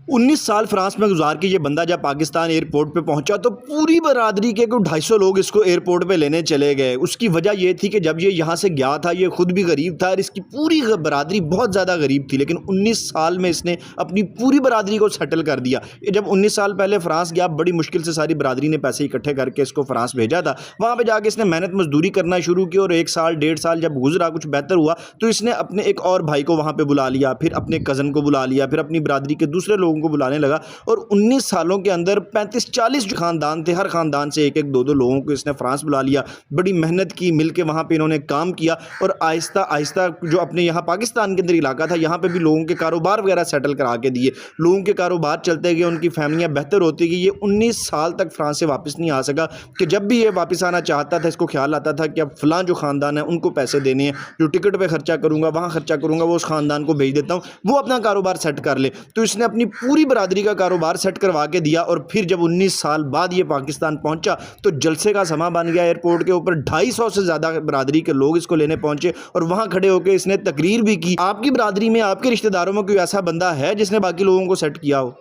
19 साल फ्रांस में गुजार के ये बंदा जब पाकिस्तान एयरपोर्ट पे पहुंचा तो पूरी बरादरी के कोई 250 लोग इसको एयरपोर्ट पे लेने चले गए। उसकी वजह ये थी कि जब ये यहाँ से गया था ये खुद भी गरीब था और इसकी पूरी बरादरी बहुत ज़्यादा गरीब थी, लेकिन 19 साल में इसने अपनी पूरी बरादरी को सेटल कर दिया। ये जब 19 साल पहले फ्रांस गया, बड़ी मुश्किल से सारी बरादरी ने पैसे इकट्ठे करके इसको फ्रांस भेजा था। वहाँ पर जाके इसने मेहनत मजदूरी करना शुरू की और 1 साल 1.5 साल जब गुजरा, कुछ बेहतर हुआ तो इसने अपने एक और भाई को वहाँ पर बुला लिया, फिर अपने कज़न को बुला लिया, फिर अपनी बरादरी के दूसरे लोगों को बुलाने लगा और 19 सालों के अंदर 35-40 जो खानदान थे, हर खानदान से एक एक दो लोगों को इसने फ्रांस बुला लिया। बड़ी मेहनत की, मिलके वहाँ पे इन्होंने काम किया और आहिस्ता आहिस्ता जो अपने यहाँ पाकिस्तान के अंदर इलाका था यहाँ पे भी लोगों के कारोबार वगैरह सेटल करा के दिए। लोगों के कारोबार चलते गए, उनकी फैमिलियाँ बेहतर होती गई। ये 19 साल तक फ्रांस से वापस नहीं आ सका कि जब भी ये वापस आना चाहता था इसको ख्याल आता था कि अब फलां जो ख़ानदान है उनको पैसे देने हैं, जो टिकट पे खर्चा करूँगा, वहाँ खर्चा करूँगा, वो उस ख़ानदान को भेज देता हूँ, वो अपना कारोबार सेट कर ले। तो इसने अपनी पूरी बरादरी का कारोबार सेट करवा के दिया और फिर जब 19 साल बाद ये पाकिस्तान पहुंचा तो जलसे का समा बन गया। एयरपोर्ट के ऊपर 250 से ज़्यादा बरादरी के लोग इसको लेने पहुंचे और वहां खड़े होकर इसने तकरीर भी की। आपकी बरादरी में, आपके रिश्तेदारों में कोई ऐसा बंदा है जिसने बाकी लोगों को सेट किया हो?